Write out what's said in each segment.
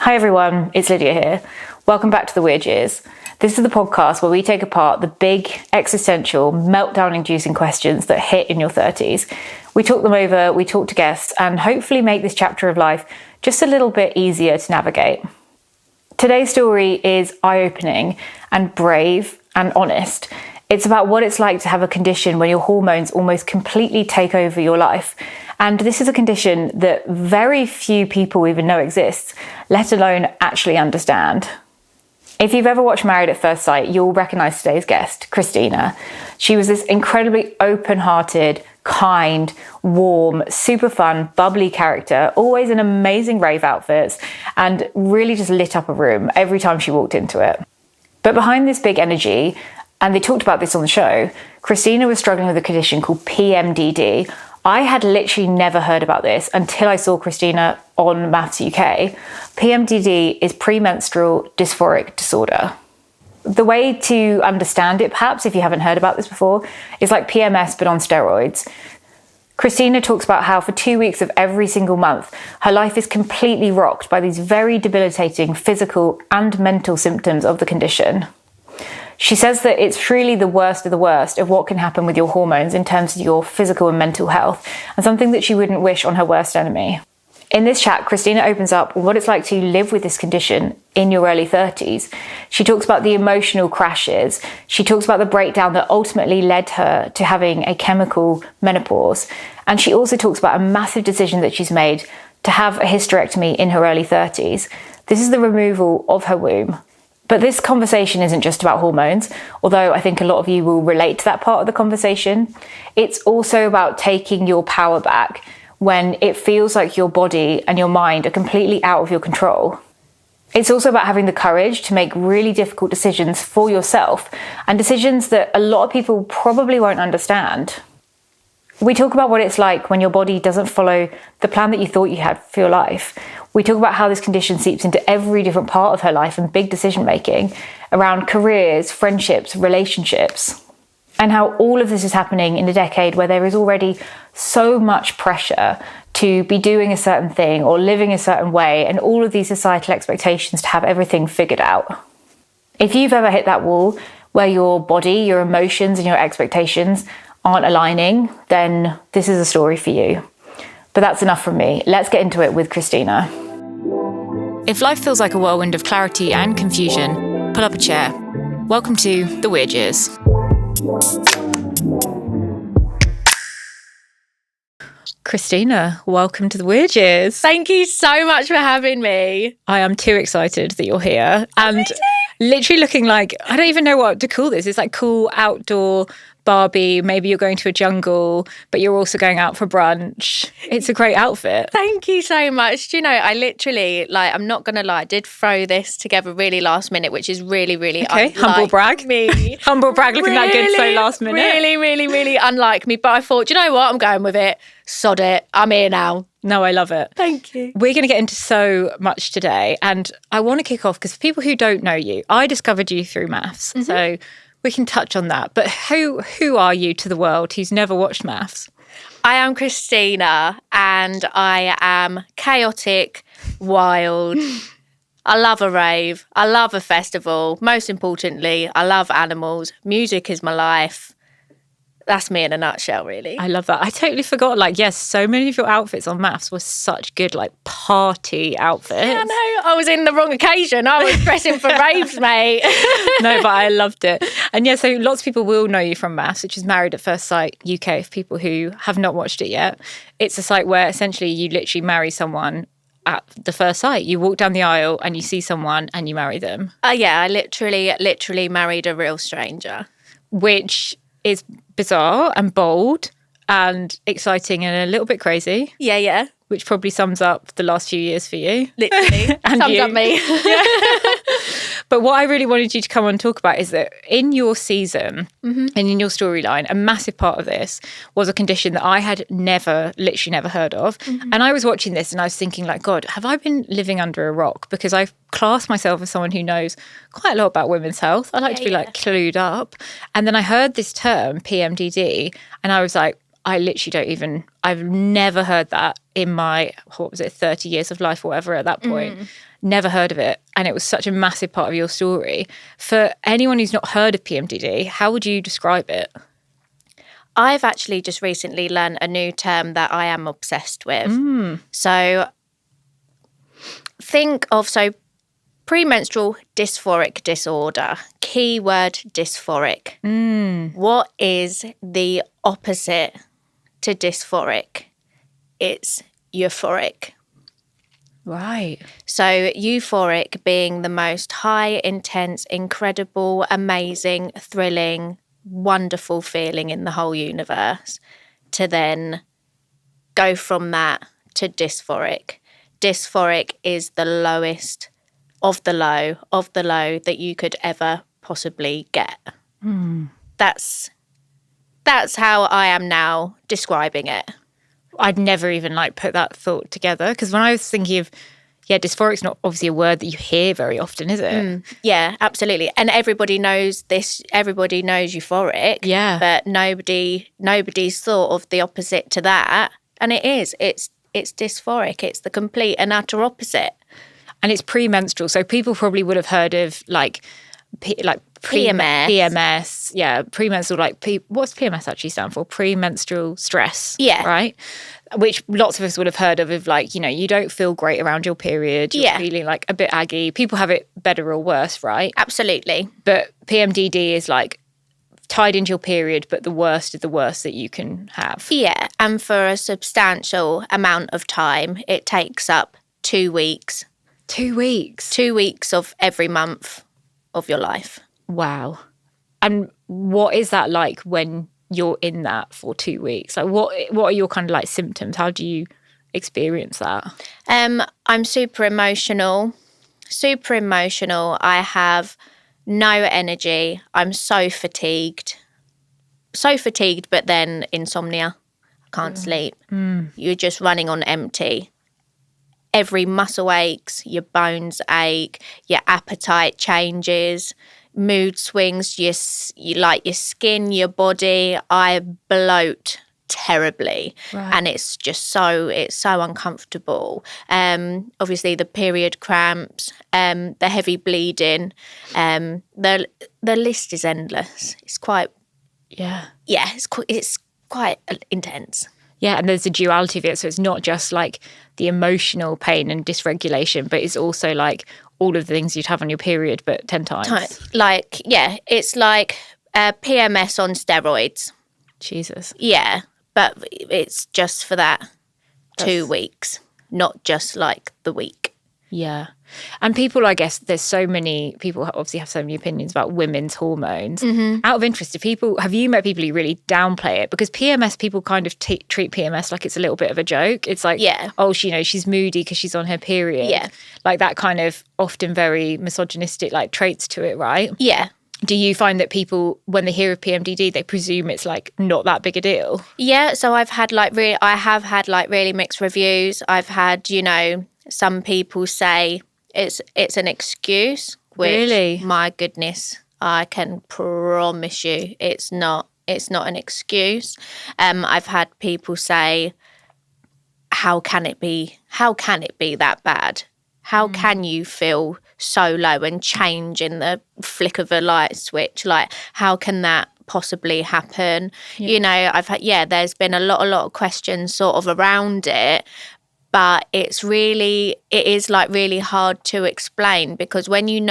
Hi everyone, it's Lydia here. Welcome back to The Weird Years. This is the podcast where we take apart the big, existential, meltdown-inducing questions that hit in your 30s. We talk them over, we talk to guests, and hopefully make this chapter of life just a little bit easier to navigate. Today's story is eye-opening and brave and honest. It's about what it's like to have a condition where your hormones almost completely take over your life. And this is a condition that very few people even know exists, let alone actually understand. If you've ever watched Married at First Sight, you'll recognise today's guest, Kristina. She was this incredibly open-hearted, kind, warm, super fun, bubbly character, always in amazing rave outfits, and really just lit up a room every time she walked into it. But behind this big energy, and they talked about this on the show, Kristina was struggling with a condition called PMDD. I had literally never heard about this until I saw Kristina on MAFS UK. PMDD is premenstrual dysphoric disorder. The way to understand it, perhaps, if you haven't heard about this before, is like PMS but on steroids. Kristina talks about how for 2 weeks of every single month, her life is completely rocked by these very debilitating physical and mental symptoms of the condition. She says that it's truly the worst of what can happen with your hormones in terms of your physical and mental health, and something that she wouldn't wish on her worst enemy. In this chat, Kristina opens up what it's like to live with this condition in your early 30s. She talks about the emotional crashes. She talks about the breakdown that ultimately led her to having a chemical menopause. And she also talks about a massive decision that she's made to have a hysterectomy in her early 30s. This is the removal of her womb. But this conversation isn't just about hormones, although I think a lot of you will relate to that part of the conversation. It's also about taking your power back when it feels like your body and your mind are completely out of your control. It's also about having the courage to make really difficult decisions for yourself, and decisions that a lot of people probably won't understand. We talk about what it's like when your body doesn't follow the plan that you thought you had for your life. We talk about how this condition seeps into every different part of her life and big decision making around careers, friendships, relationships, and how all of this is happening in a decade where there is already so much pressure to be doing a certain thing or living a certain way, and all of these societal expectations to have everything figured out. If you've ever hit that wall where your body, your emotions, and your expectations aren't aligning, then this is a story for you. But that's enough from me. Let's get into it with Kristina. If life feels like a whirlwind of clarity and confusion, pull up a chair. Welcome to The Weird Years. Kristina, welcome to The Weird Years. Thank you so much for having me. I am too excited that you're here. And literally looking like, I don't even know what to call this. It's like cool outdoor Barbie. Maybe you're going to a jungle, but you're also going out for brunch. It's a great outfit. Thank you so much. Do you know, I literally, I'm not going to lie, I did throw this together really last minute, which is really, really unlike humble brag. Me. Humble brag, looking that good so last minute. Really, really, really unlike me. But I thought, do you know what? I'm going with it. Sod it. I'm here now. No, I love it. Thank you. We're going to get into so much today. And I want to kick off because for people who don't know you, I discovered you through MAFS. Mm-hmm. So we can touch on that. But who are you to the world who's never watched MAFS? I am Kristina, and I am chaotic, wild. I love a rave. I love a festival. Most importantly, I love animals. Music is my life. That's me in a nutshell, really. I love that. I totally forgot. Yes, so many of your outfits on MAFS were such good, party outfits. Yeah, I know. I was in the wrong occasion. I was dressing for raves, mate. No, but I loved it. And yeah, so lots of people will know you from MAFS, which is Married at First Sight UK, for people who have not watched it yet. It's a site where essentially you literally marry someone at the first sight. You walk down the aisle and you see someone and you marry them. Yeah, I literally married a real stranger. Which is bizarre and bold and exciting and a little bit crazy. Yeah. Which probably sums up the last few years for you. Literally. And sums up me. Yeah. But what I really wanted you to come on and talk about is that in your season and in your storyline, a massive part of this was a condition that I had literally never heard of. Mm-hmm. And I was watching this and I was thinking God, have I been living under a rock? Because I class myself as someone who knows quite a lot about women's health. I like to be clued up. And then I heard this term, PMDD, and I was like, I literally I've never heard that in my, 30 years of life or whatever at that point. Never heard of it. And it was such a massive part of your story. For anyone who's not heard of PMDD, how would you describe it? I've actually just recently learned a new term that I am obsessed with. So premenstrual dysphoric disorder, keyword dysphoric. What is the opposite to dysphoric? It's euphoric. Right. So euphoric being the most high, intense, incredible, amazing, thrilling, wonderful feeling in the whole universe, to then go from that to dysphoric. Dysphoric is the lowest of the low that you could ever possibly get. That's how I am now describing it. I'd never even put that thought together, because when I was thinking of, dysphoric's not obviously a word that you hear very often, is it? Yeah, absolutely. And everybody knows this. Everybody knows euphoric. Yeah. But nobody's thought of the opposite to that. And it's dysphoric. It's the complete and utter opposite. And it's premenstrual, so people probably would have heard of PMS. PMS, premenstrual. What's PMS actually stand for? Premenstrual stress. Yeah. Right. Which lots of us would have heard of you don't feel great around your period. You're feeling a bit aggy. People have it better or worse, right? Absolutely. But PMDD is tied into your period, but the worst of the worst that you can have. Yeah, and for a substantial amount of time, it takes up 2 weeks. 2 weeks? 2 weeks of every month of your life. Wow. And what is that like when you're in that for 2 weeks? What are your kind of symptoms? How do you experience that? I'm super emotional. I have no energy. I'm so fatigued, but then insomnia. I can't sleep. You're just running on empty. Every muscle aches, your bones ache, your appetite changes, mood swings, your skin, your body. I bloat terribly, and it's so uncomfortable. Obviously the period cramps, the heavy bleeding, the list is endless. It's quite it's quite intense. Yeah, and there's a duality of it, so it's not just the emotional pain and dysregulation, but it's also all of the things you'd have on your period, but 10 times. It's PMS on steroids. Jesus. Yeah, but it's just for that 2 weeks, not just the week. Yeah. And people, I guess, there's so many people obviously have so many opinions about women's hormones. Out of interest, have you met people who really downplay it? Because PMS, people kind of treat PMS like it's a little bit of a joke. It's she's moody because she's on her period. Yeah. That kind of often very misogynistic traits to it, right? Yeah. Do you find that people, when they hear of PMDD, they presume it's not that big a deal? Yeah, so I've had really mixed reviews. I've had, some people say it's an excuse, which, really? My goodness, I can promise you it's not an excuse. I've had people say, how can it be that bad? How can you feel so low and change in the flick of a light switch? How can that possibly happen? Yeah. I've had, there's been a lot of questions sort of around it, but it is really hard to explain, because when you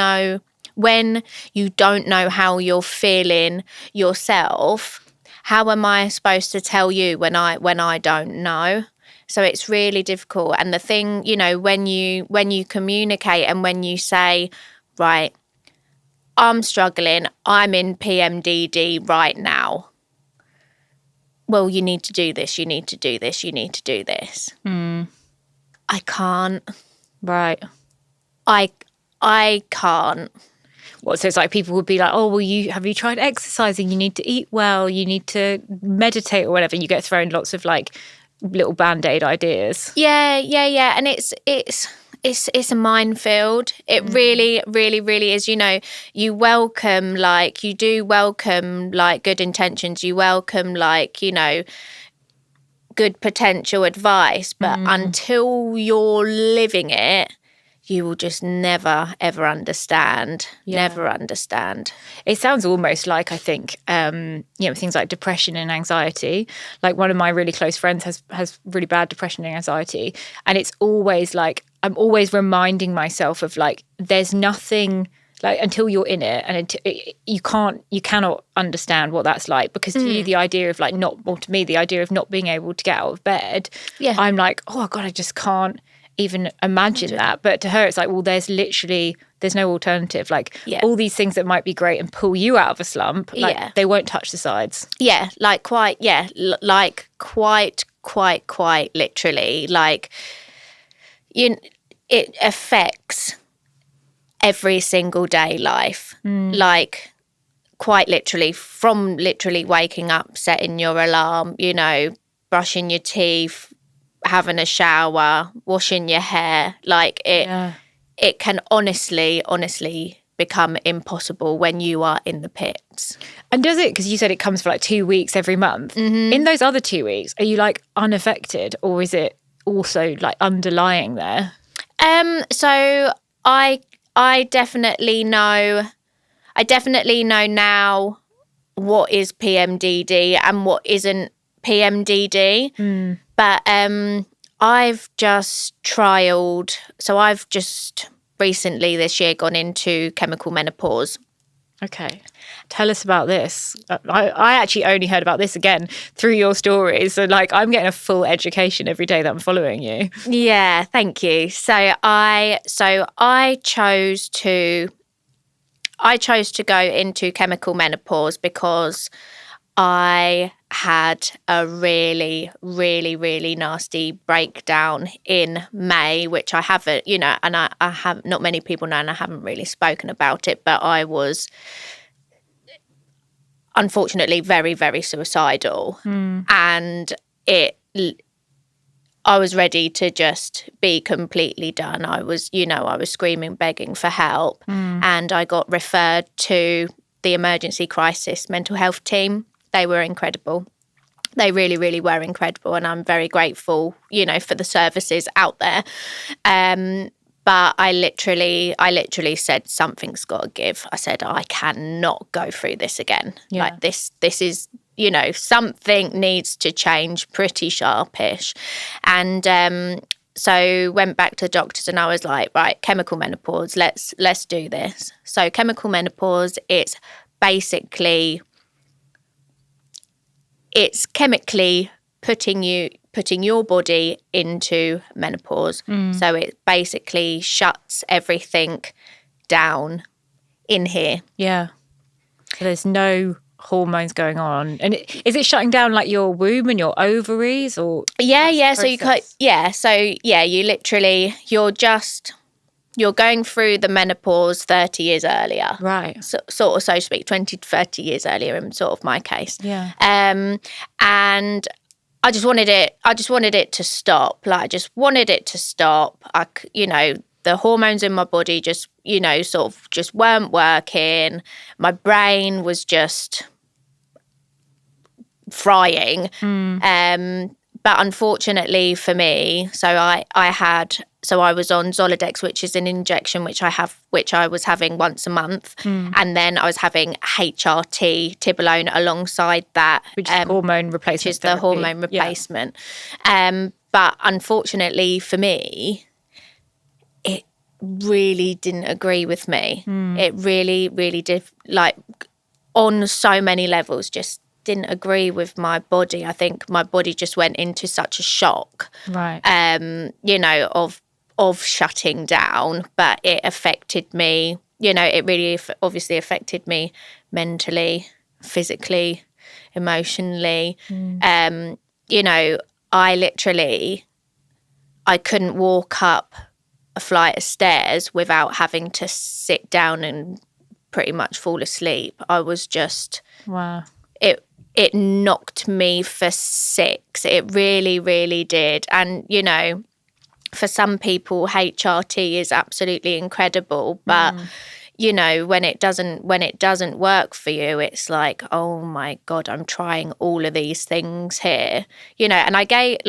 don't know how you're feeling yourself, how am I supposed to tell you when I don't know? So it's really difficult. And the thing, when you communicate and when you say, right, I'm struggling, I'm in PMDD right now. Well, you need to do this, you need to do this, you need to do this. I can't. Right. I can't. Well, so it's people would be oh, well, have you tried exercising? You need to eat well, you need to meditate or whatever. You get thrown lots of little Band-Aid ideas. Yeah. And it's a minefield. It really, really, really is. You do welcome good intentions. You welcome good potential advice, but until you're living it, you will just never, ever understand. Never understand. It sounds almost like, I think, things like depression and anxiety. Like one of my really close friends has really bad depression and anxiety. And it's always like, I'm always reminding myself of like, there's nothing like until you're in it, and you cannot understand what that's like, because to you, the idea of like to me, the idea of not being able to get out of bed, I'm like, oh God, I just can't even imagine that. But to her, it's like, well, there's no alternative. Like all these things that might be great and pull you out of a slump, like they won't touch the sides. Quite literally, like it affects every single day life, like quite literally, from literally waking up, setting your alarm, brushing your teeth, having a shower, washing your hair, like it can honestly become impossible when you are in the pits. And does it, because you said it comes for like 2 weeks every month, in those other 2 weeks, are you like unaffected, or is it also like underlying there? So I definitely know now what is PMDD and what isn't PMDD. But I've just trialed. So I've just recently this year gone into chemical menopause. Okay. Tell us about this. I actually only heard about this again through your stories. So like I'm getting a full education every day that I'm following you. Yeah, thank you. So I chose to go into chemical menopause because I had a really, really, really nasty breakdown in May, which I haven't, and I have, not many people know, and I haven't really spoken about it, but I was unfortunately very, very suicidal. And I was ready to just be completely done. I was screaming, begging for help. And I got referred to the emergency crisis mental health team. They were incredible. They really, really were incredible. And I'm very grateful, for the services out there. But I literally said, something's got to give. I said, I cannot go through this again. Yeah. Like this is, something needs to change pretty sharpish. And so went back to the doctors and I was like, right, chemical menopause, let's do this. So chemical menopause, it's basically, it's chemically putting your body into menopause. So it basically shuts everything down in here. Yeah. So there's no hormones going on. And is it shutting down like your womb and your ovaries, or? Yeah. So you literally, you're going through the menopause 30 years earlier. Right. So to speak, 20 to 30 years earlier in sort of my case. Yeah. And I just wanted it to stop. Like I just wanted it to stop. The hormones in my body just, sort of just weren't working. My brain was just frying. But unfortunately for me, I was on Zoladex, which is an injection which I was having once a month, and then I was having HRT, tibolone, alongside that, which is hormone replacement. Which is the hormone replacement. Yeah. But unfortunately for me, it really didn't agree with me. It really, really did. Like on so many levels, just didn't agree with my body. I think my body just went into such a shock, right? Of shutting down, but it affected me. It really obviously affected me mentally, physically, emotionally. I couldn't walk up a flight of stairs without having to sit down and pretty much fall asleep. I was just wow. It knocked me for six. It really, really did. And, for some people, HRT is absolutely incredible. But, you know, when it doesn't work for you, it's like, oh my God, I'm trying all of these things here, you know. And I gave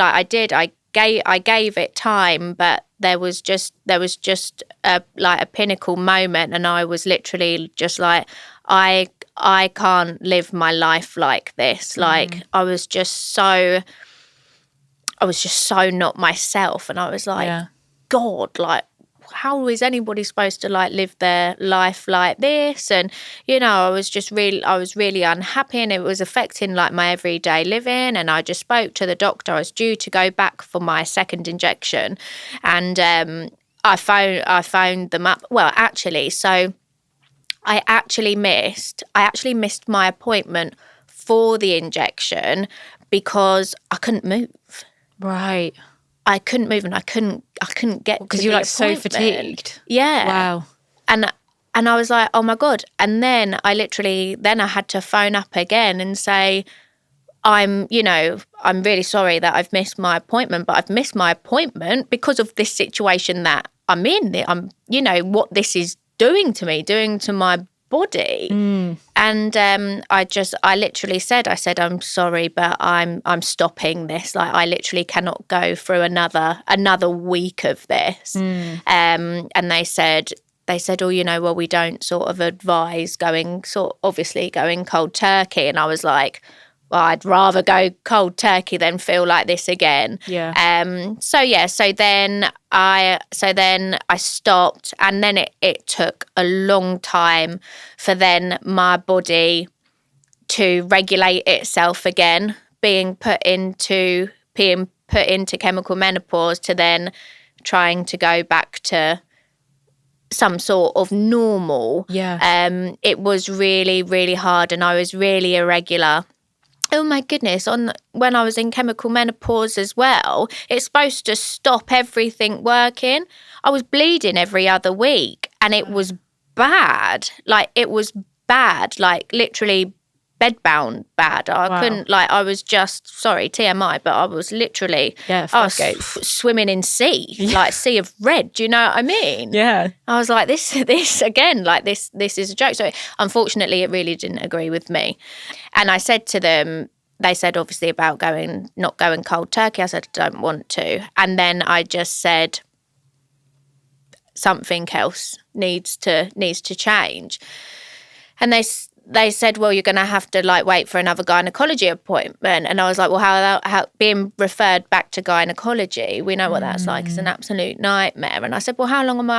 it time, but there was just a pinnacle moment, and I was literally just like, I can't live my life like this. Like I was just so not myself, and I was like, God, like, how is anybody supposed to like live their life like this? And you know, I was really unhappy, and it was affecting like my everyday living. And I just spoke to the doctor. I was due to go back for my second injection, and I phoned them up. Well, actually, so I actually missed my appointment for the injection because I couldn't move. Right. I couldn't move, and I couldn't get because to you're the like so appointment. fatigued. Yeah. Wow. And I was like, oh my God. And then I had to phone up again and say, I'm really sorry that I've missed my appointment, but I've missed my appointment because of this situation that I'm in. I'm, you know, what this is doing to my body. And I literally said, I'm sorry, but I'm stopping this. Like, I literally cannot go through another week of this. And they said, oh, you know, well, we don't sort of advise going cold turkey. And I was like, well, I'd rather go cold turkey than feel like this again. Yeah. So then I stopped, and then it took a long time for then my body to regulate itself again, being put into chemical menopause, to then trying to go back to some sort of normal. Yeah. It was really, really hard, and I was really irregular. Oh my goodness, when I was in chemical menopause as well, it's supposed to stop everything working. I was bleeding every other week, and it was bad. Like, it was bad, like literally bedbound bad. I couldn't, like, I was just, sorry, TMI, but I was literally, I was swimming in sea, like sea of red. Do you know what I mean? Yeah. I was like, this again, like this is a joke. So unfortunately, it really didn't agree with me. And I said to them, they said obviously about not going cold turkey. I said, I don't want to. And then I just said, something else needs to change. And they said, well, you're going to have to like wait for another gynecology appointment. And I was like, well, how being referred back to gynecology, we know what that's like. It's an absolute nightmare. And I said, well, how long am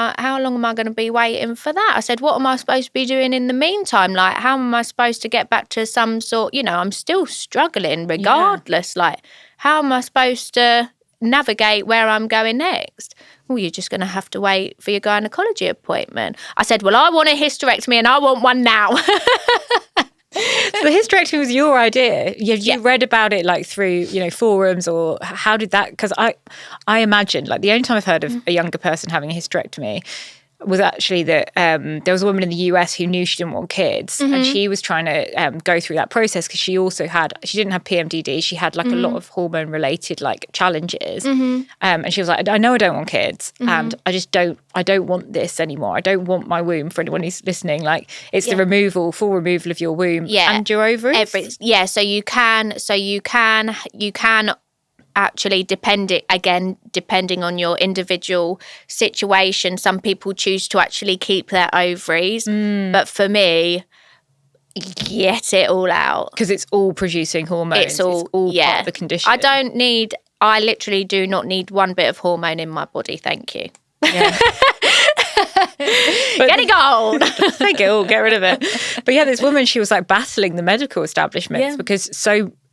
I going to be waiting for that? I said, what am I supposed to be doing in the meantime? Like, how am I supposed to get back to some sort, you know, I'm still struggling regardless. Yeah. Like, how am I supposed to navigate where I'm going next? Well, you're just going to have to wait for your gynecology appointment. I said, well, I want a hysterectomy and I want one now. So the hysterectomy was your idea. You read about it like through, you know, forums, or how did that? Because I imagine, like, the only time I've heard of a younger person having a hysterectomy was actually that there was a woman in the US who knew she didn't want kids, and she was trying to go through that process because she didn't have PMDD. She had like a lot of hormone related like challenges, and she was like, I know I don't want kids, and I don't want this anymore. I don't want my womb. For anyone who's listening, like, it's the full removal of your womb and your ovaries. So you can actually, depending on your individual situation, some people choose to actually keep their ovaries. But for me, get it all out. Because it's all producing hormones. It's all part of the condition. I literally do not need one bit of hormone in my body, thank you. Yeah. Get it gold. Take it all, get rid of it. But yeah, this woman, she was like battling the medical establishments because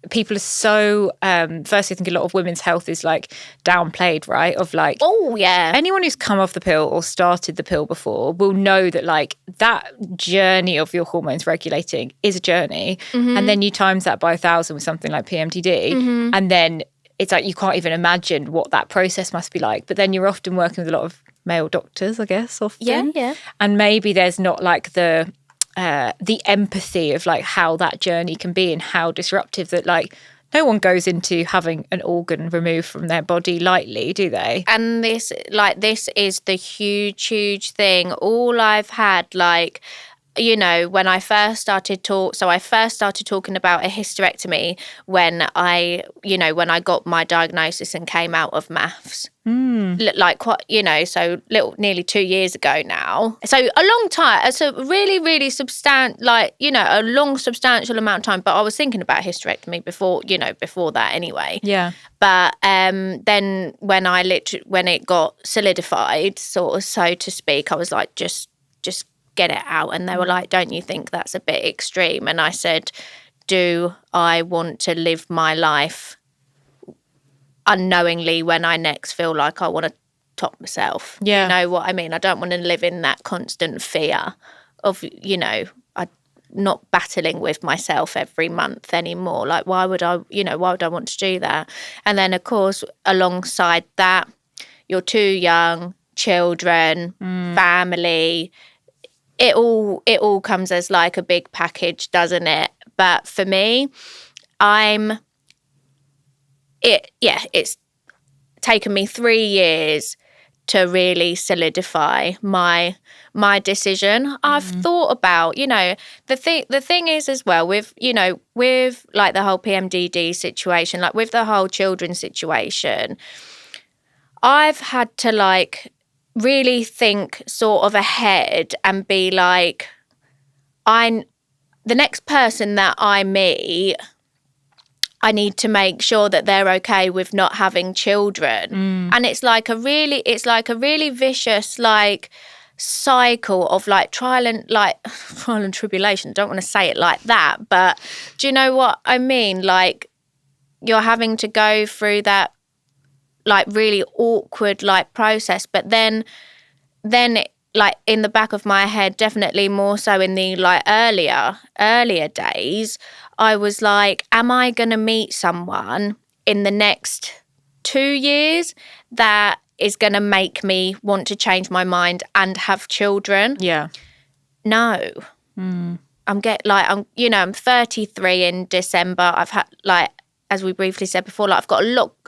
people are so firstly, I think a lot of women's health is like downplayed, right? Of like, oh yeah, anyone who's come off the pill or started the pill before will know that like that journey of your hormones regulating is a journey, and then you times that by 1,000 with something like PMDD, and then it's like you can't even imagine what that process must be like. But then you're often working with a lot of male doctors, I guess, often, and maybe there's not like the empathy of like how that journey can be and how disruptive that like no one goes into having an organ removed from their body lightly, do they? And this is the huge thing. All I've had, like, you know, when I first started talking about a hysterectomy when I got my diagnosis and came out of MAFS. Like, quite, you know, so nearly 2 years ago now. So a long time. It's a really substantial, like, you know, a long substantial amount of time. But I was thinking about hysterectomy before that anyway. Yeah. But then when it got solidified, sort of, so to speak, I was like, just get it out. And they were like, don't you think that's a bit extreme? And I said, do I want to live my life unknowingly when I next feel like I want to top myself? Yeah. You know what I mean? I don't want to live in that constant fear of, you know, not battling with myself every month anymore. Like, why would I want to do that? And then, of course, alongside that, you're too young, children, family. It all comes as like a big package, doesn't it? But for me, it's taken me 3 years to really solidify my decision. I've thought about, you know, the thing is as well with, you know, with like the whole PMDD situation, like with the whole children situation, I've had to like really think sort of ahead and be like, the next person that I meet, I need to make sure that they're okay with not having children. And it's like a really vicious like cycle of like trial and tribulation. I don't want to say it like that, but do you know what I mean? Like, you're having to go through that like really awkward like process, but then like in the back of my head, definitely more so in the like earlier days, I was like, am I going to meet someone in the next 2 years that is going to make me want to change my mind and have children? Yeah. No. I'm 33 in December. I've had, like, as we briefly said before, like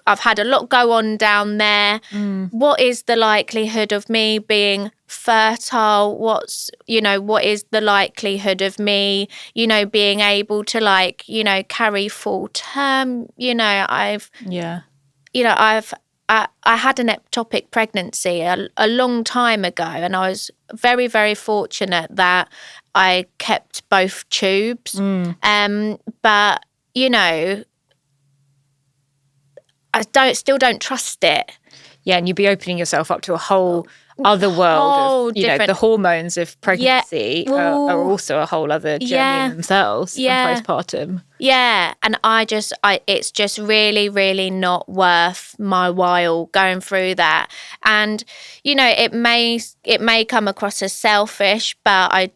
I've had a lot go on down there. What is the likelihood of me being fertile? What is the likelihood of me, you know, being able to, like, you know, carry full term? You know, I had an ectopic pregnancy a long time ago, and I was very, very fortunate that I kept both tubes. But, you know, I still don't trust it. Yeah, and you'd be opening yourself up to a whole other world of, you know, the hormones of pregnancy are also a whole other journey in themselves and postpartum. Yeah, and it's just really, really not worth my while going through that. And, you know, it may come across as selfish, but I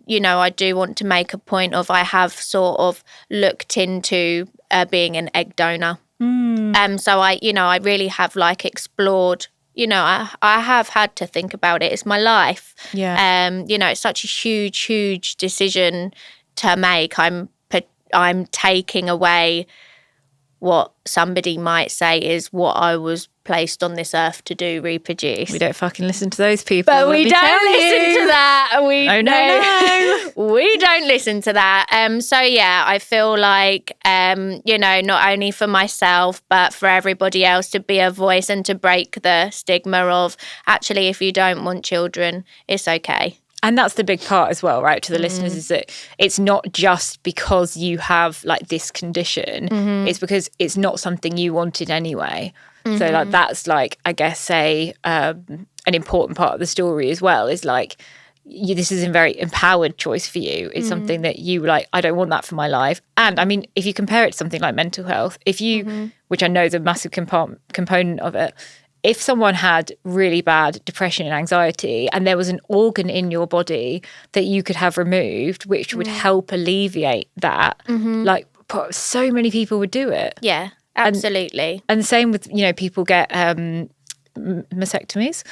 do want to make a point of, I have sort of looked into being an egg donor. So I really have like explored, you know, I have had to think about it. It's my life. Yeah. You know, it's such a huge decision to make. I'm taking away what somebody might say is what I was placed on this earth to do, reproduce. We don't fucking listen to those people. But we don't listen to that. No. We don't listen to that. So yeah, I feel like, you know, not only for myself, but for everybody else, to be a voice and to break the stigma of, actually, if you don't want children, it's okay. And that's the big part as well, right, to the listeners, is that it's not just because you have like this condition, it's because it's not something you wanted anyway. So like that's like, I guess, an important part of the story as well, is like, this is a very empowered choice for you. It's something that you like, I don't want that for my life. And I mean, if you compare it to something like mental health, if you, which I know is a massive component of it, if someone had really bad depression and anxiety and there was an organ in your body that you could have removed, which would help alleviate that, like, so many people would do it. Yeah, absolutely. And the same with, you know, people get mastectomies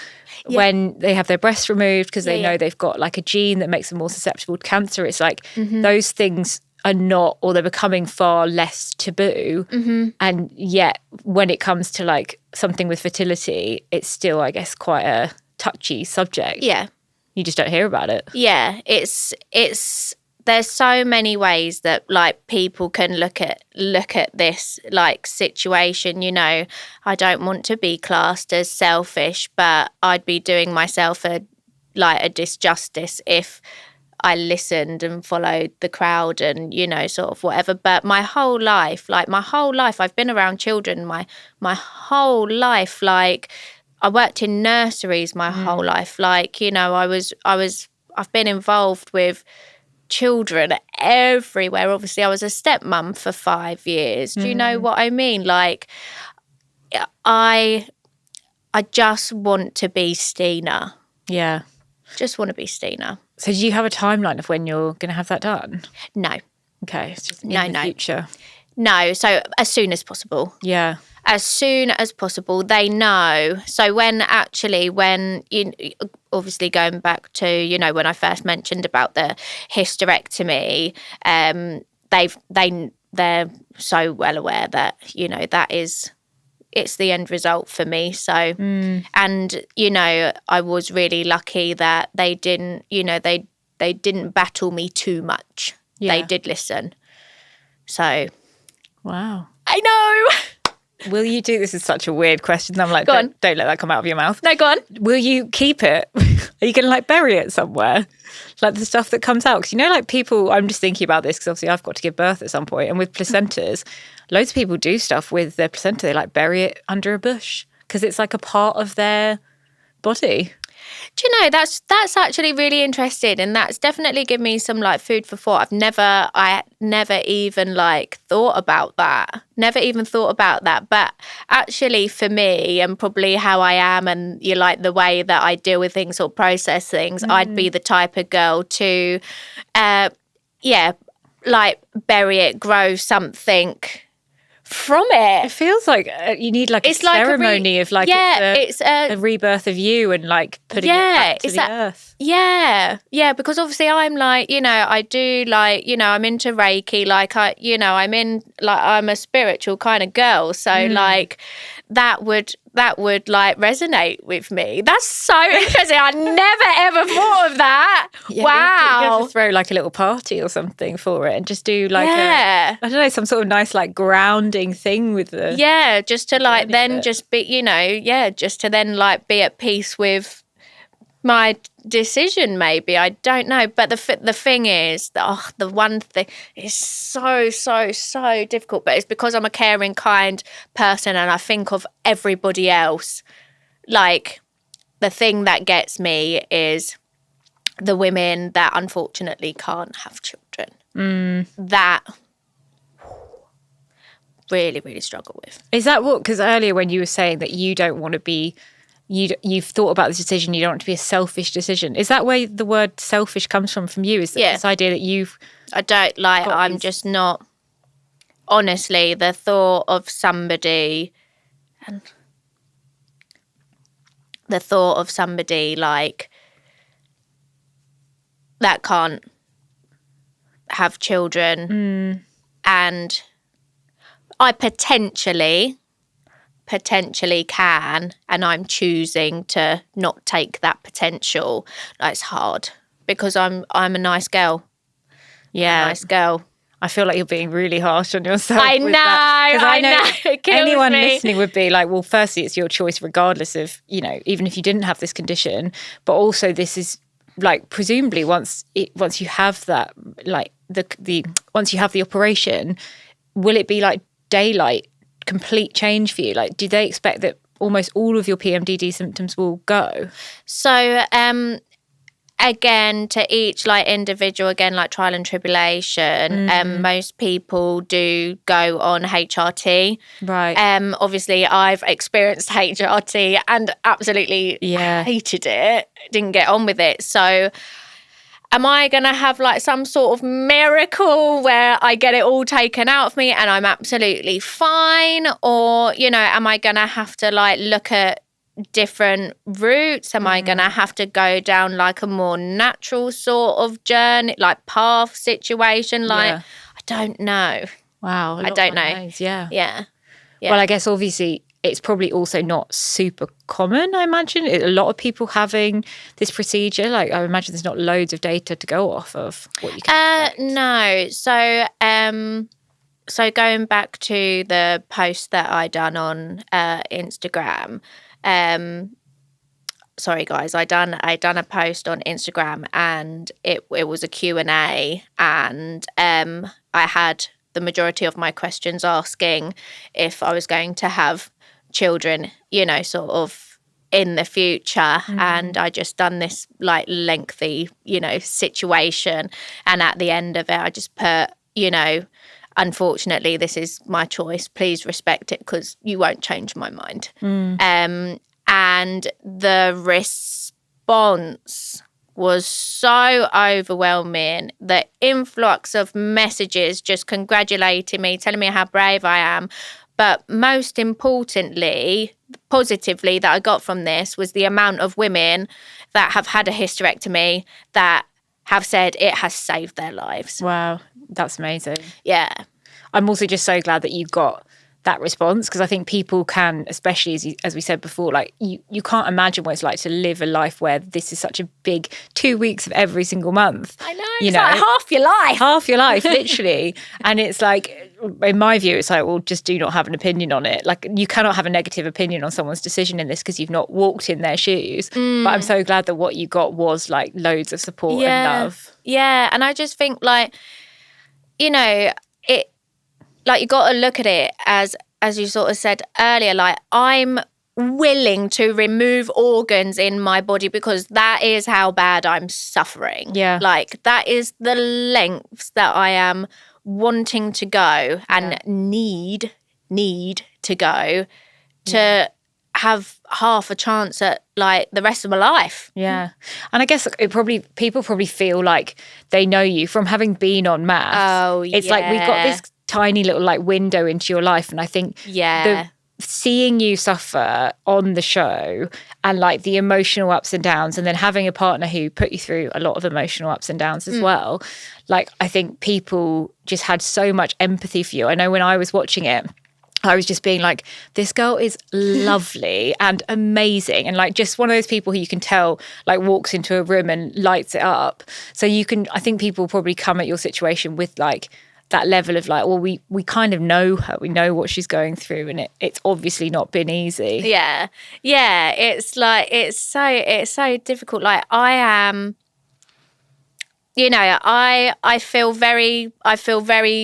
when they have their breasts removed because they know they've got like a gene that makes them more susceptible to cancer. It's like those things are not, or they're becoming far less taboo. And yet when it comes to like something with fertility, it's still, I guess, quite a touchy subject. Yeah. You just don't hear about it. Yeah, it's there's so many ways that like people can look at this like situation. You know, I don't want to be classed as selfish, but I'd be doing myself a disjustice if I listened and followed the crowd and, you know, sort of whatever. But my whole life, I've been around children my whole life. Like, I worked in nurseries my whole life. Like, you know, I've been involved with children everywhere. Obviously, I was a stepmom for 5 years. Do you know what I mean? Like, I just want to be Stina. Yeah. Just want to be Stina. So do you have a timeline of when you're going to have that done? No. Okay. It's just in the future. No. So as soon as possible. Yeah. As soon as possible. They know. So when you, obviously going back to, you know, when I first mentioned about the hysterectomy, they're so well aware that, you know, it's the end result for me. So, and, you know, I was really lucky that they didn't, you know, they didn't battle me too much. Yeah. They did listen. So. Wow. I know. Will you do, this is such a weird question. I'm like, go on. Don't let that come out of your mouth. No, go on. Will you keep it? Are you going to like bury it somewhere? Like the stuff that comes out? Because, you know, like people, I'm just thinking about this because obviously I've got to give birth at some point. And with placentas, loads of people do stuff with their placenta. They like bury it under a bush because it's like a part of their body. Do you know, that's actually really interesting, and that's definitely given me some like food for thought. I never even like thought about that. Never even thought about that. But actually for me, and probably how I am and you like the way that I deal with things or process things, I'd be the type of girl to like bury it, grow something from it. It feels like you need like it's a ceremony of like it's a rebirth of you and like putting it back to the earth. Yeah, because obviously I'm like, you know, I do like, you know, I'm into Reiki, like I'm a spiritual kind of girl, so like that would like resonate with me. That's so interesting. I never ever thought of that. Yeah, wow. You have to throw like a little party or something for it and just do like I don't know, some sort of nice like grounding thing with the just to like then just be, you know, just to then like be at peace with my decision. Maybe, I don't know, but the thing is that the one thing is so difficult, but it's because I'm a caring, kind person and I think of everybody else. Like, the thing that gets me is the women that unfortunately can't have children. That really struggle with. Is that what, because earlier when you were saying that you don't want to be, you've thought about this decision, you don't want it to be a selfish decision. Is that where the word selfish comes from you? Is this idea that I don't like, I'm just not, honestly, the thought of somebody like that can't have children and I potentially can, and I'm choosing to not take that potential. That's hard because I'm a nice girl. Yeah, nice girl. I feel like you're being really harsh on yourself. I know. It kills anyone me. Listening would be like, well, firstly, it's your choice, regardless of, you know, even if you didn't have this condition. But also, this is like presumably once you have that, like once you have the operation, will it be like daylight? Complete change for you? Like, do they expect that almost all of your PMDD symptoms will go? So again, to each like individual, again, like trial and tribulation, most people do go on HRT. Right. Obviously I've experienced HRT and absolutely hated it, didn't get on with it. So am I going to have like some sort of miracle where I get it all taken out of me and I'm absolutely fine? Or, you know, am I going to have to like look at different routes? Am I going to have to go down like a more natural sort of journey, like path situation? Like, I don't know. Wow. I don't know. Unknowns, yeah. Yeah. Well, I guess obviously it's probably also not super common, I imagine. A lot of people having this procedure, like I imagine there's not loads of data to go off of what you can expect. No. So going back to the post that I done on Instagram, sorry guys, I done a post on Instagram, and it was a Q&A, and I had the majority of my questions asking if I was going to have children, sort of in the future. And I just done this like lengthy, situation. And at the end of it, I just put, unfortunately, this is my choice. Please respect it because you won't change my mind. And the response was so overwhelming. The influx of messages just congratulating me, telling me how brave I am. But most importantly, positively, that I got from this was the amount of women that have had a hysterectomy that have said it has saved their lives. Wow, that's amazing. Yeah. I'm also just so glad that you got that response, because I think people can, especially as we said before, like you can't imagine what it's like to live a life where this is such a big 2 weeks of every single month. I know, it's like half your life, literally. And it's like, in my view, it's like, well, just do not have an opinion on it. Like, you cannot have a negative opinion on someone's decision in this because you've not walked in their shoes. But I'm so glad that what you got was like loads of support and love. Yeah, and I just think like, it, like, you got to look at it as you sort of said earlier, like, I'm willing to remove organs in my body because that is how bad I'm suffering. Yeah. Like, that is the lengths that I am wanting to go and need to go to have half a chance at like the rest of my life. Yeah. And I guess people probably feel like they know you from having been on MAFS. Oh, yeah. It's like we've got this tiny little like window into your life, and I think seeing you suffer on the show and like the emotional ups and downs, and then having a partner who put you through a lot of emotional ups and downs as well, like I think people just had so much empathy for you. I know when I was watching it, I was just being like, this girl is lovely and amazing, and like just one of those people who you can tell like walks into a room and lights it up. So I think people probably come at your situation with like that level of like, well, we kind of know her, we know what she's going through, and it's obviously not been easy. Yeah. It's like it's so difficult. Like, I am, I feel very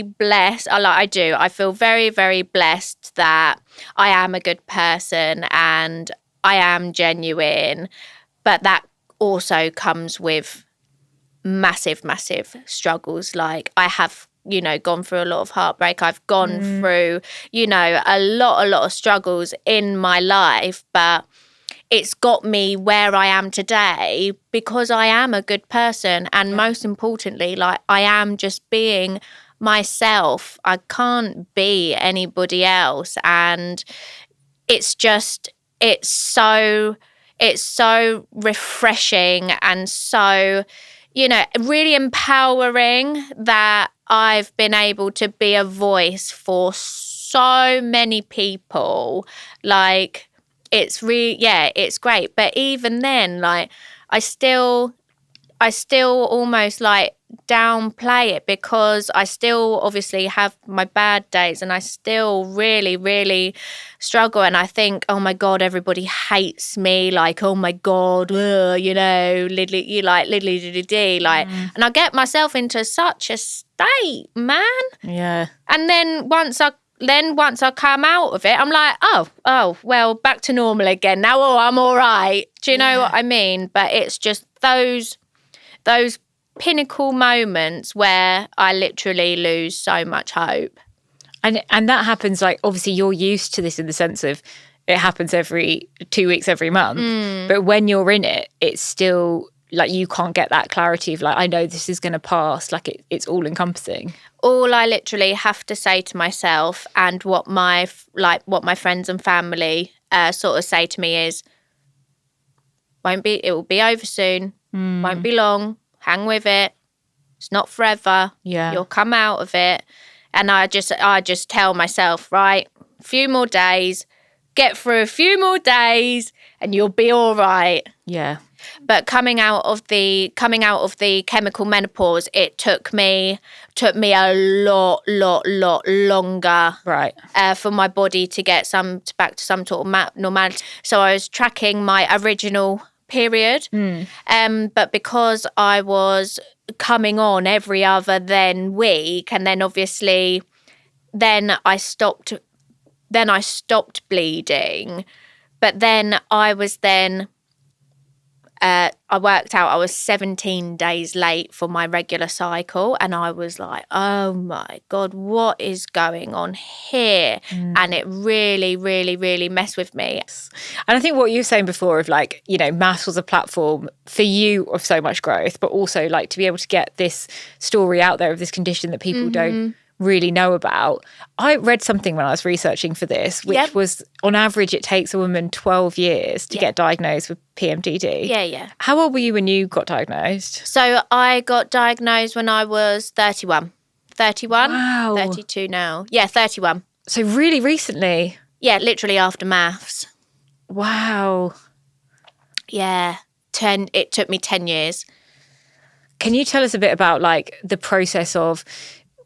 blessed. I feel very, very blessed that I am a good person and I am genuine, but that also comes with massive, massive struggles. Like, I have gone through a lot of heartbreak. I've gone through, a lot of struggles in my life, but it's got me where I am today because I am a good person. And most importantly, like, I am just being myself. I can't be anybody else. And it's so refreshing and so, really empowering that I've been able to be a voice for so many people. Like, it's really, it's great. But even then, like, I still almost like downplay it because I still obviously have my bad days and I still really, really struggle. And I think, oh my God, everybody hates me. Like, oh my God, liddly like, and I get myself into such a state, man. Yeah. And then once I come out of it, I'm like, oh, well, back to normal again now. Oh, I'm all right. Do you know what I mean? But it's just those pinnacle moments where I literally lose so much hope. And that happens, like, obviously you're used to this in the sense of it happens every 2 weeks, every month. But when you're in it, it's still like you can't get that clarity of like, I know this is going to pass. Like, it's all encompassing. All I literally have to say to myself, and what my friends and family sort of say to me is, it will be over soon. Won't be long. Hang with it. It's not forever. Yeah. You'll come out of it. And I just tell myself, right, a few more days, get through a few more days and you'll be all right. Yeah. But coming out of the chemical menopause, it took me a lot longer, Right. for my body to get back to some sort of normality. So I was tracking my original period, but because I was coming on every other then week, and then obviously, then I stopped bleeding, but then I worked out I was 17 days late for my regular cycle, and I was like, oh my God, what is going on here? And it really, really, really messed with me. And I think what you were saying before of like, you know, MAFS was a platform for you of so much growth, but also like to be able to get this story out there of this condition that people don't really know about. I read something when I was researching for this, which was on average, it takes a woman 12 years to get diagnosed with PMDD. Yeah. How old were you when you got diagnosed? So I got diagnosed when I was 31. 31? Wow. 32 now. Yeah, 31. So really recently? Yeah, literally after MAFS. Wow. Yeah. It took me 10 years. Can you tell us a bit about like the process of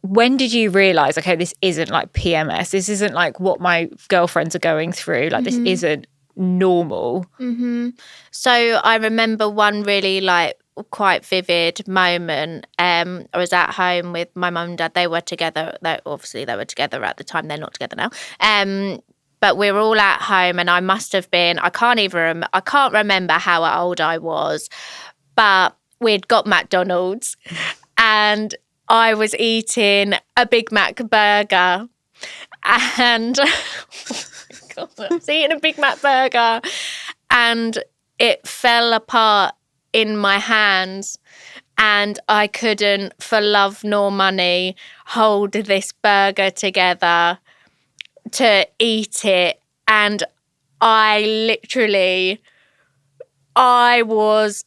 when did you realise, okay, this isn't like PMS, this isn't like what my girlfriends are going through, like this isn't normal? So I remember one really like quite vivid moment. I was at home with my mum and dad. They were together. Obviously they were together at the time. They're not together now. But we were all at home, and I must have been, I can't remember how old I was, but we'd got McDonald's and I was eating a Big Mac burger, and I was eating a Big Mac burger and it fell apart in my hands, and I couldn't for love nor money hold this burger together to eat it. And I was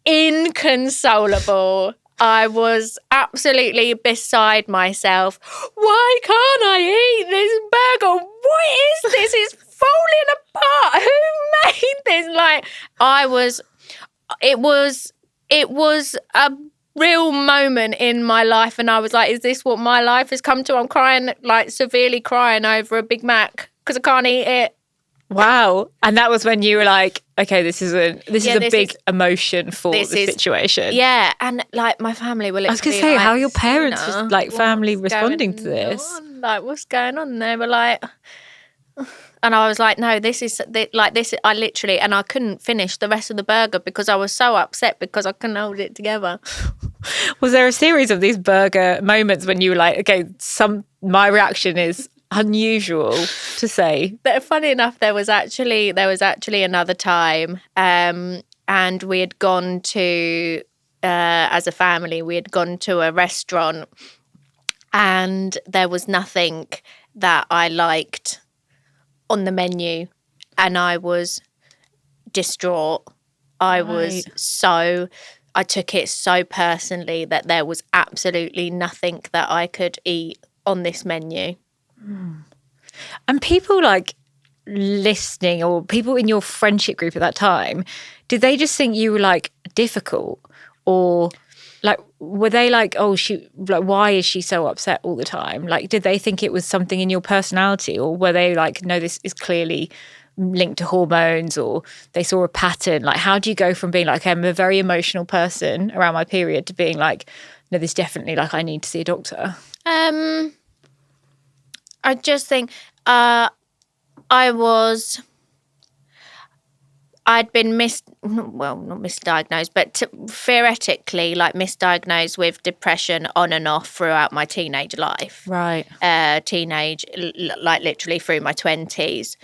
inconsolable. I was absolutely beside myself. Why can't I eat this burger? What is this? It's falling apart. Who made this? Like, it was a real moment in my life, and I was like, is this what my life has come to? I'm crying, like severely crying over a Big Mac because I can't eat it. Wow. And that was when you were like, okay, this is a big emotion for the situation. Yeah. And like my family were literally, I was going to say, like, how are your parents, like family responding to this? Like, what's going on? And they were like, and I was like, no, this is like this. I literally, and I couldn't finish the rest of the burger because I was so upset because I couldn't hold it together. Was there a series of these burger moments when you were like, okay, my reaction is unusual to say? But funny enough, there was actually another time, and we had gone to, as a family, we had gone to a restaurant, and there was nothing that I liked on the menu, and I was distraught. I took it so personally that there was absolutely nothing that I could eat on this menu. And people like listening, or people in your friendship group at that time, did they just think you were like difficult, or like were they like, oh, why is she so upset all the time? Like, did they think it was something in your personality, or were they like, no, this is clearly linked to hormones, or they saw a pattern? Like, how do you go from being like, I'm a very emotional person around my period to being like, no, this definitely, like, I need to see a doctor? I just think I'd been not misdiagnosed, but theoretically, like, misdiagnosed with depression on and off throughout my teenage life. Right. Like literally through my 20s.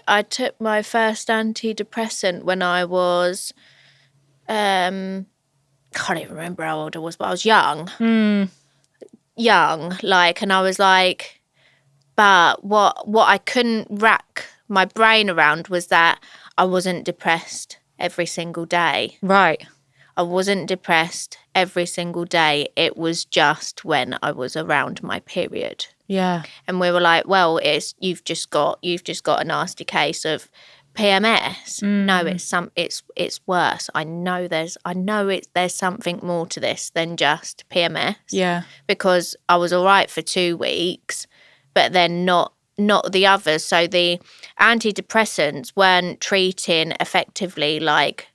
I took my first antidepressant when I was, can't even remember how old I was, but I was young. Young, like, and I was like, but what I couldn't rack my brain around was that I wasn't depressed every single day. Right. I wasn't depressed every single day. It was just when I was around my period. Yeah. And we were like, well, you've just got a nasty case of PMS. No, it's worse. I know there's something more to this than just PMS. Yeah. Because I was all right for 2 weeks, but then not the others. So the antidepressants weren't treating effectively like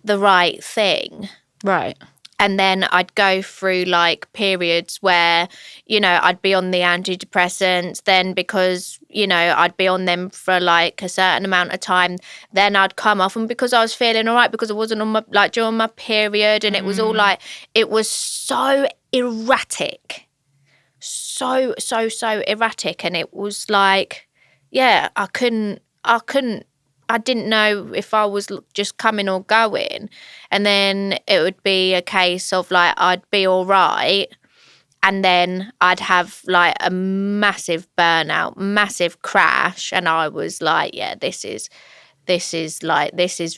the right thing. Right. And then I'd go through like periods where, I'd be on the antidepressants. Then because, I'd be on them for like a certain amount of time, then I'd come off them because I was feeling all right because I wasn't on during my period. And it was all like, it was so erratic. So erratic. And it was like, yeah, I didn't know if I was just coming or going. And then it would be a case of like, I'd be all right. And then I'd have like a massive burnout, massive crash. And I was like, yeah, this is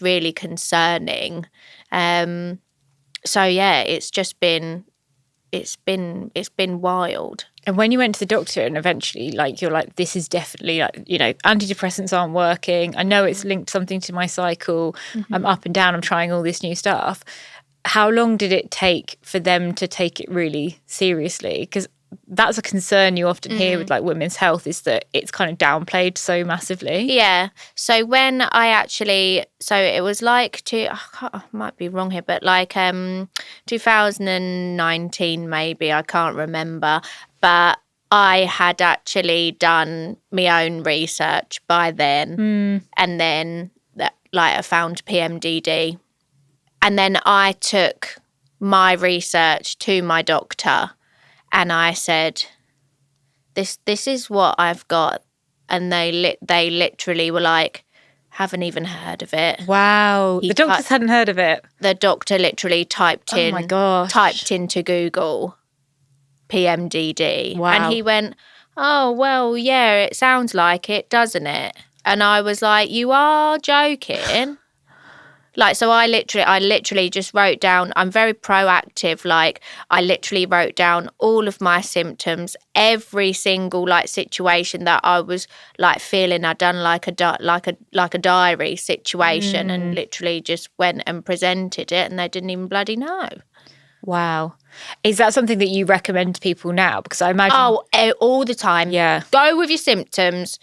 really concerning. So yeah, it's been wild. And when you went to the doctor and eventually, like, you're like, this is definitely, like, antidepressants aren't working. I know it's linked something to my cycle. I'm up and down. I'm trying all this new stuff. How long did it take for them to take it really seriously? Because that's a concern you often hear with like women's health, is that it's kind of downplayed so massively. Yeah. So when it was like I might be wrong here, but like 2019 maybe, I can't remember. But I had actually done my own research by then, and then I found PMDD, and then I took my research to my doctor. And I said, this is what I've got. And they literally were like, haven't even heard of it. Wow. The doctors hadn't heard of it. The doctor literally typed into Google PMDD. Wow. And he went, oh, well, yeah, it sounds like it, doesn't it? And I was like, you are joking? Like, so I literally just wrote down, I'm very proactive. Like, I literally wrote down all of my symptoms, every single like situation that I was like feeling. I'd done like a diary situation, and literally just went and presented it, and they didn't even bloody know. Wow. Is that something that you recommend to people now? Because I imagine... Oh, all the time. Yeah. Go with your symptoms.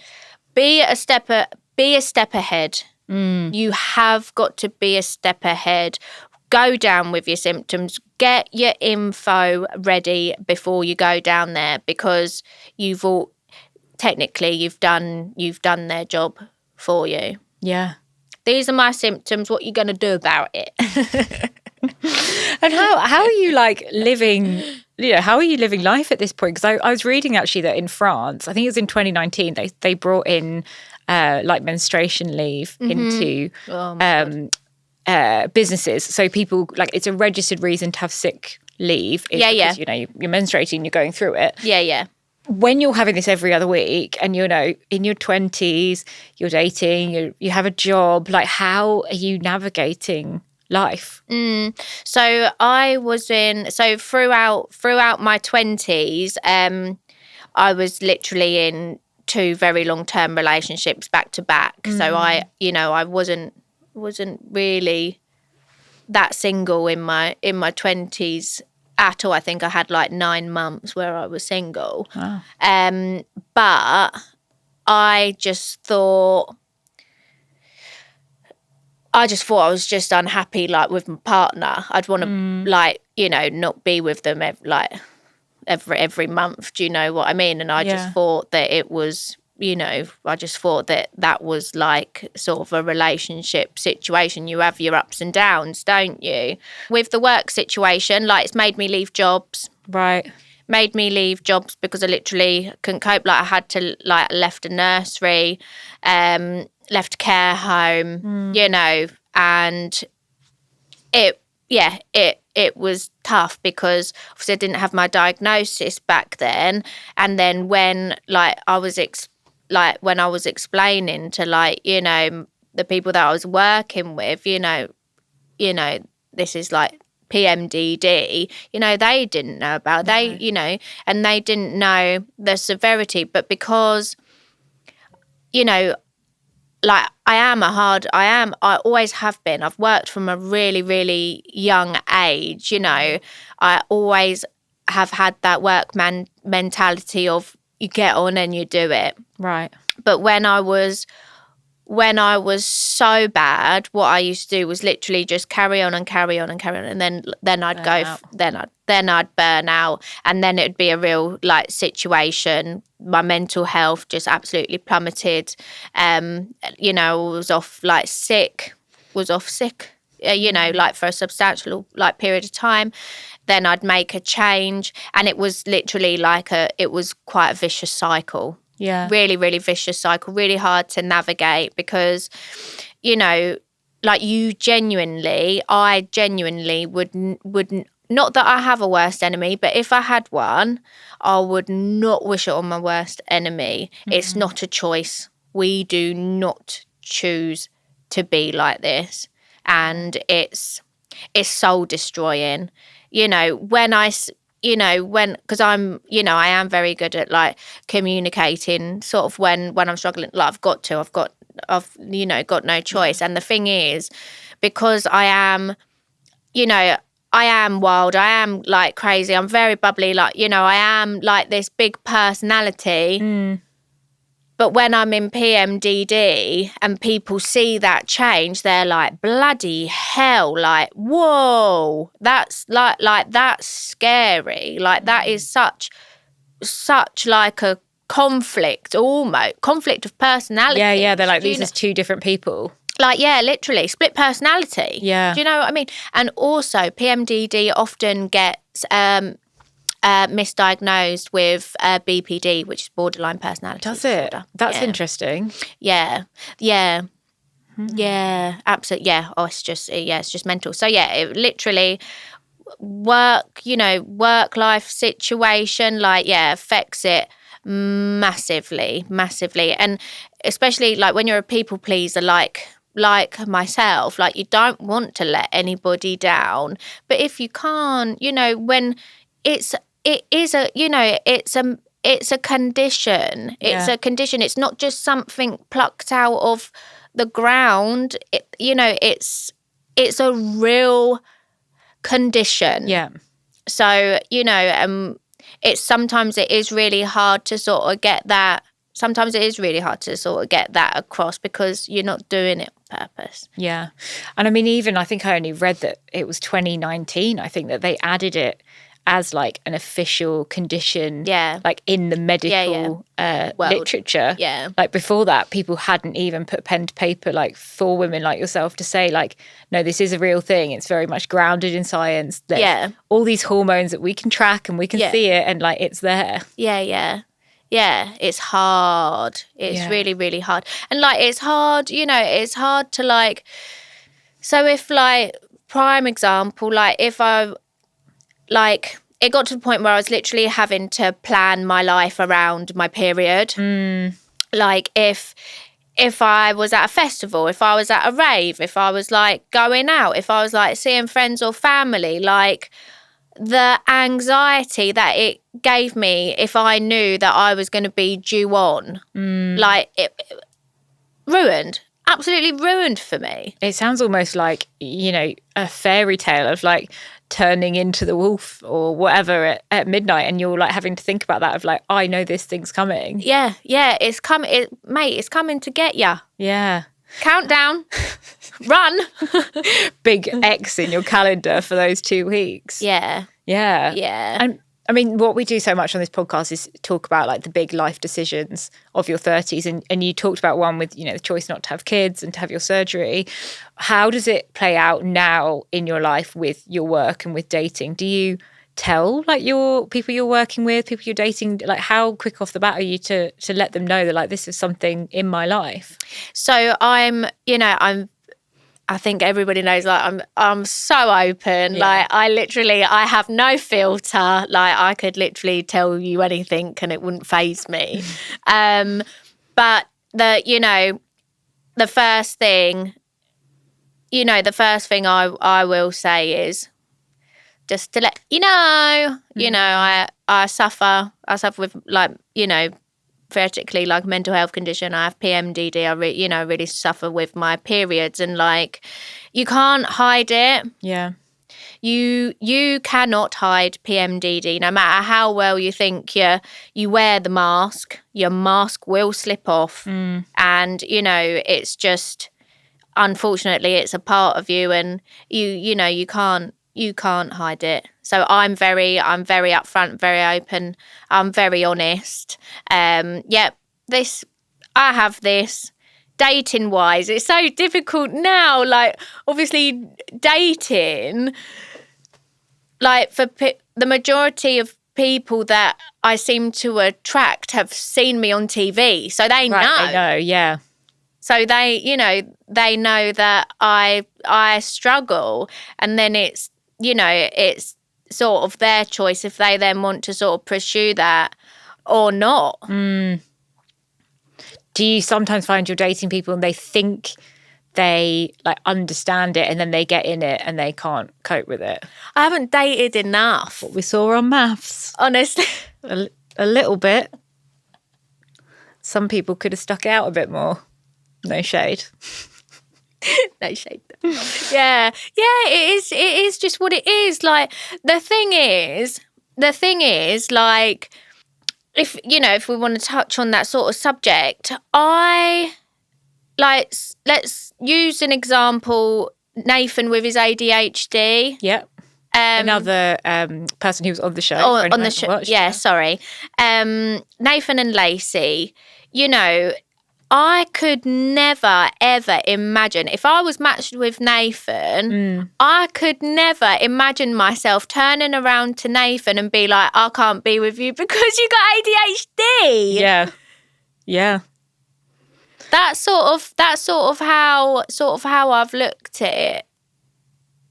Be a step ahead. You have got to be a step ahead. Go down with your symptoms. Get your info ready before you go down there, because you've done their job for you. Yeah. These are my symptoms. What are you going to do about it? And how are you like living? How are you living life at this point? Because I was reading actually that in France, I think it was in 2019, they brought in like menstruation leave into businesses. So people, like, it's a registered reason to have sick leave. Because, you're menstruating, you're going through it. Yeah. When you're having this every other week and in your 20s, you're dating, you have a job, like, how are you navigating life? So I was throughout my 20s, I was literally in 2 very long-term relationships back to back. So I wasn't really that single in my 20s at all. I think I had like 9 months where I was single. Wow. But I just thought I was just unhappy, like, with my partner. I'd want to, not be with them every month. Do you know what I mean? And I just thought that it was, that was like sort of a relationship situation. You have your ups and downs, don't you? With the work situation, like, it's made me leave jobs. Right. Made me leave jobs because I literally couldn't cope. Like, I had to, like, left a nursery, left a care home, and it was tough because obviously I didn't have my diagnosis back then. And then when, like, I was explaining to, like, the people that I was working with, this is like PMDD, they didn't know about and they didn't know the severity. But because, like I always have been. I've worked from a really, really young age, I always have had that work mentality of you get on and you do it. Right. But when I was so bad, what I used to do was literally just carry on and carry on and carry on, and then I'd then I'd burn out, and then it'd be a real like situation. My mental health just absolutely plummeted. I was off sick, like for a substantial like period of time. Then I'd make a change, and it was literally it was quite a vicious cycle. Yeah. Really, really vicious cycle, really hard to navigate because, I genuinely would not that I have a worst enemy, but if I had one, I would not wish it on my worst enemy. Mm-hmm. It's not a choice. We do not choose to be like this. And it's soul destroying. Because I'm, I am very good at like communicating sort of when I'm struggling, like I've got no choice. And the thing is, because I am wild, I am like crazy, I'm very bubbly, like, I am like this big personality. Mm. But when I'm in PMDD and people see that change, they're like, bloody hell, like, whoa, that's like that's scary. Like that is such like a conflict of personality. Yeah, they're like, these are two different people. Like, yeah, literally, split personality. Yeah. Do you know what I mean? And also, PMDD often gets misdiagnosed with BPD, which is borderline personality disorder. Does it? That's interesting. Yeah. Yeah, absolutely. Yeah. Oh, it's just mental. So yeah, it literally work-life situation, affects it massively. And especially like when you're a people pleaser, like myself, like you don't want to let anybody down. But if you can't, when it's a condition. It's a condition. It's not just something plucked out of the ground. It's a real condition. Yeah. So, sometimes it is really hard to sort of get that. Sometimes it is really hard to sort of get that across because you're not doing it on purpose. Yeah. And I mean, even I think I only read that it was 2019, I think that they added it as like an official condition, like in the medical literature. Yeah. Like before that, people hadn't even put pen to paper, like for women like yourself to say like, no, this is a real thing. It's very much grounded in science. There's all these hormones that we can track and we can see it and like it's there. Yeah, it's hard. It's really, really hard. And like, it's hard, it's hard to like, so if like, prime example, like if I, like, it got to the point where I was literally having to plan my life around my period. Mm. Like if I was at a festival, if I was at a rave, if I was like going out, if I was like seeing friends or family, like the anxiety that it gave me if I knew that I was going to be due on, like it ruined. Absolutely ruined for me. It sounds almost like, a fairy tale of like turning into the wolf or whatever at midnight, and you're like having to think about that of like, I know this thing's coming. Yeah, it's coming, mate, it's coming to get ya. Yeah. Countdown. Run. Big X in your calendar for those 2 weeks. Yeah. And I mean, what we do so much on this podcast is talk about like the big life decisions of your 30s. And you talked about one with, the choice not to have kids and to have your surgery. How does it play out now in your life with your work and with dating? Do you tell like your people you're working with, people you're dating, like how quick off the bat are you to let them know that like this is something in my life? So I think everybody knows, like, I'm so open. Yeah. Like, I have no filter. Like, I could literally tell you anything and it wouldn't faze me. But the the first thing I will say is just to let you know, I suffer with, like, theoretically, like, a mental health condition. I have PMDD. I really suffer with my periods, and, like, you can't hide it. Yeah. You cannot hide PMDD. No matter how well you think you wear the mask, your mask will slip off. And, it's just, unfortunately, it's a part of you, and you can't hide it. So I'm very upfront, very open. I'm very honest. I have this. Dating wise, it's so difficult now. Like, obviously, dating, like, for the majority of people that I seem to attract have seen me on TV, so they know. They know, yeah. So they know that I struggle, and then it's sort of their choice if they then want to sort of pursue that or not. Do you sometimes find you're dating people and they think they, like, understand it, and then they get in it and they can't cope with it? I haven't dated enough. What we saw on MAFS. Honestly. A little bit. Some people could have stuck it out a bit more. No shade. No shade. Yeah, it is just what it is. Like, the thing is, like, if we want to touch on that sort of subject, let's use an example, Nathan with his ADHD. Yep. Another person who was on the show. On the show. Yeah, sorry. Nathan and Lacey, I could never, ever imagine, if I was matched with Nathan, I could never imagine myself turning around to Nathan and be like, I can't be with you because you got ADHD. Yeah. Yeah. That's sort of how I've looked at it.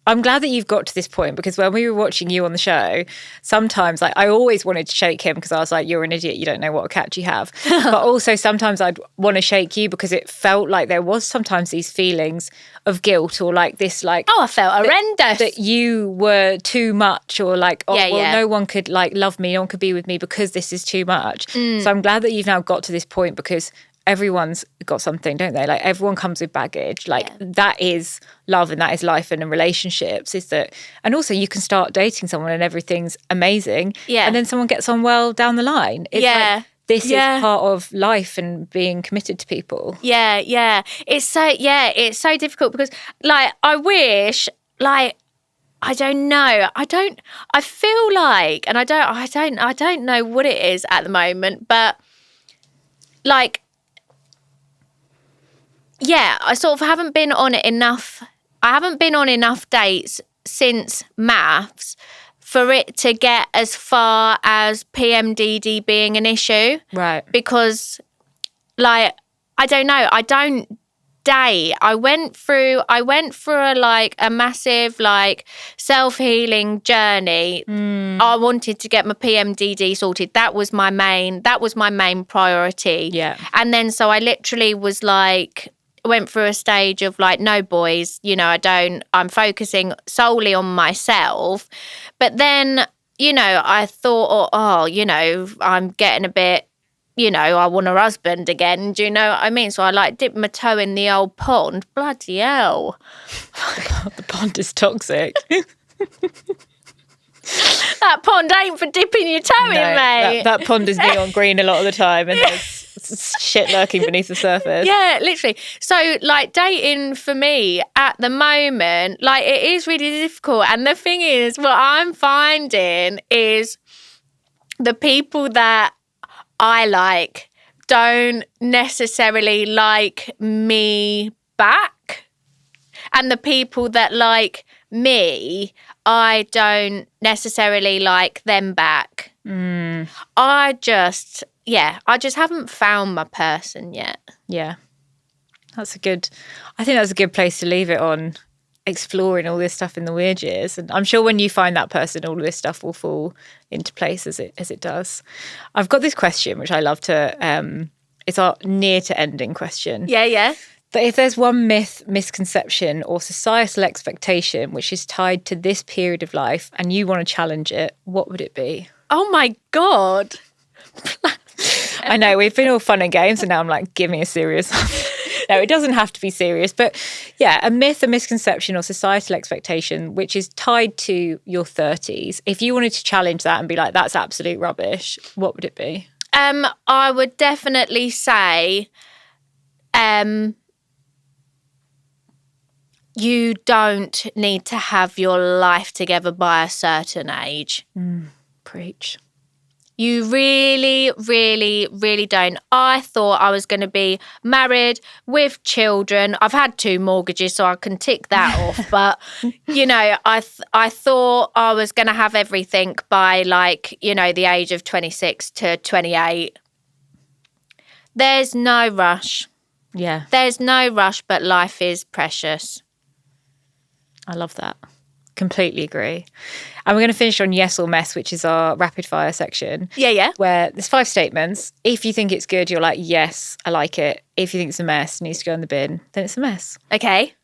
I'm glad that you've got to this point, because when we were watching you on the show, sometimes, like, I always wanted to shake him because I was like, you're an idiot, you don't know what a catch you have. But also sometimes I'd want to shake you because it felt like there was sometimes these feelings of guilt, or like this, like, I felt horrendous. That you were too much, or like, no one could, like, love me, no one could be with me because this is too much. So I'm glad that you've now got to this point, because everyone's got something, don't they? Like, everyone comes with baggage. Like, that is love, and that is life, and in relationships is that. And also, you can start dating someone and everything's amazing. Yeah. And then someone gets on well down the line. It's like, this is part of life and being committed to people. Yeah. It's so difficult because, like, I wish, like, I don't know. I feel like, and I don't know what it is at the moment, but, like, yeah, I sort of haven't been on it enough. I haven't been on enough dates since MAFS for it to get as far as PMDD being an issue. Right. Because, like, I don't know. I don't date. I went through a massive, like, self-healing journey. I wanted to get my PMDD sorted. That was my main priority. Yeah. And then so I literally was like, went through a stage of, like, no boys, I'm focusing solely on myself. But then, I thought, I'm getting a bit, I want a husband again. Do you know what I mean? So I, like, dipped my toe in the old pond. Bloody hell. The pond is toxic. That pond ain't for dipping your toe in, mate. That pond is neon green a lot of the time, and there's shit lurking beneath the surface. Yeah, literally. So, like, dating for me at the moment, like, it is really difficult. And the thing is, what I'm finding is the people that I like don't necessarily like me back. And the people that like me, I don't necessarily like them back. I just haven't found my person yet. Yeah. I think that's a good place to leave it on, exploring all this stuff in the weird years. And I'm sure when you find that person, all of this stuff will fall into place as it does. I've got this question, which I love to, it's our near to ending question. Yeah. But if there's one myth, misconception, or societal expectation which is tied to this period of life and you want to challenge it, what would it be? Oh my God. I know, we've been all fun and games and now I'm like, give me a serious No, it doesn't have to be serious. But yeah, a myth, a misconception or societal expectation which is tied to your 30s. If you wanted to challenge that and be like, that's absolute rubbish, what would it be? I would definitely say you don't need to have your life together by a certain age. Preach. You really, really, really don't. I thought I was going to be married with children. I've had 2 mortgages, so I can tick that off. But, you know, I thought I was going to have everything by, like, you know, the age of 26 to 28. There's no rush. Yeah. There's no rush, but life is precious. I love that. Completely agree. And we're going to finish on yes or mess, which is our rapid fire section. Yeah. Where there's 5 statements. If you think it's good, you're like, yes, I like it. If you think it's a mess, it needs to go in the bin, then it's a mess. Okay.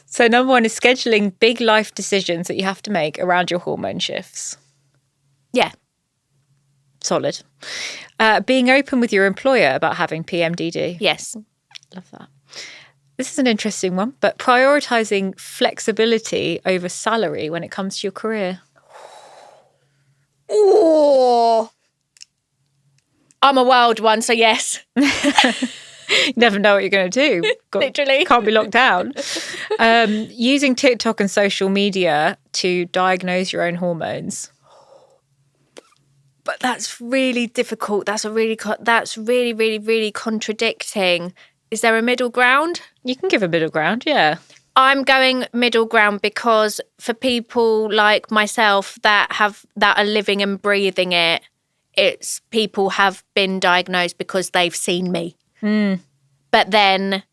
So number 1 is scheduling big life decisions that you have to make around your hormone shifts. Yeah. Solid. Being open with your employer about having PMDD. Yes. Love that. This is an interesting one, but prioritising flexibility over salary when it comes to your career. Oh, I'm a wild one, so yes. You never know what you're going to do. Literally. Can't be locked down. Using TikTok and social media to diagnose your own hormones. But that's really difficult. That's really, really, really contradicting. Is there a middle ground? You can give a middle ground, yeah. I'm going middle ground because for people like myself that are living and breathing it, it's people have been diagnosed because they've seen me. But then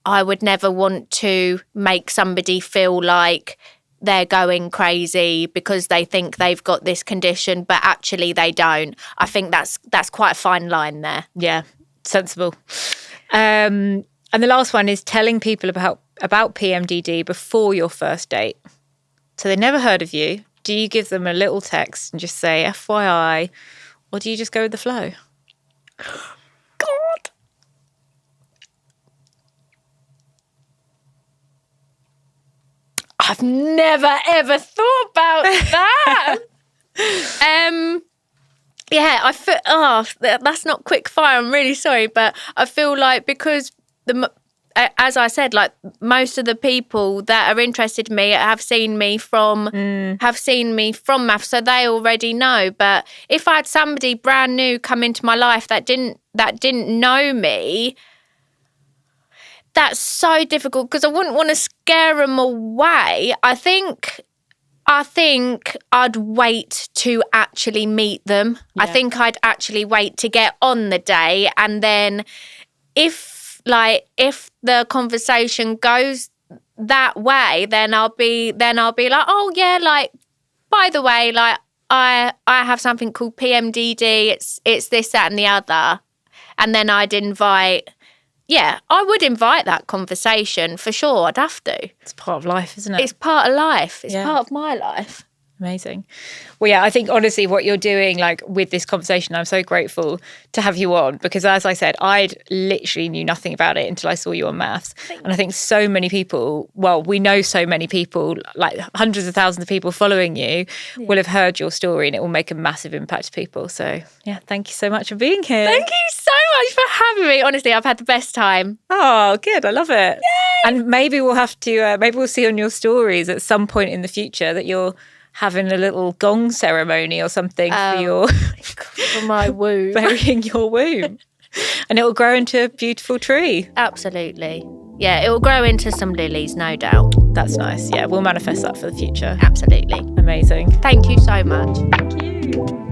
I would never want to make somebody feel like they're going crazy because they think they've got this condition, but actually they don't. I think that's quite a fine line there. Yeah, sensible. And the last one is telling people about PMDD before your first date. So they never heard of you. Do you give them a little text and just say FYI, or do you just go with the flow? God. I've never ever thought about that. Yeah, I feel, that's not quick fire. I'm really sorry, but I feel like because as I said, like most of the people that are interested in me have seen me from MAFS, so they already know. But if I had somebody brand new come into my life that didn't know me, that's so difficult because I wouldn't want to scare them away. I think I'd wait to actually meet them. Yeah. I think I'd actually wait to get on the day, and then if the conversation goes that way, then I'll be like, oh yeah, like by the way, like I have something called PMDD. It's this, that, and the other, and then I'd invite. Yeah, I would invite that conversation for sure. I'd have to. It's part of life, isn't it? It's part of life. It's part of my life. Amazing. Well, yeah, I think honestly what you're doing like with this conversation, I'm so grateful to have you on because as I said, I'd literally knew nothing about it until I saw you on MAFS. And I think so many people, we know so many people, like hundreds of thousands of people following you will have heard your story and it will make a massive impact to people. So yeah, thank you so much for being here. Thank you so much for having me. Honestly, I've had the best time. Oh, good. I love it. Yay! And maybe we'll have to, maybe we'll see on your stories at some point in the future that you're having a little gong ceremony or something for my womb. Burying your womb. And it will grow into a beautiful tree. Absolutely. Yeah, it will grow into some lilies, no doubt. That's nice. Yeah, we'll manifest that for the future. Absolutely. Amazing. Thank you so much. Thank you.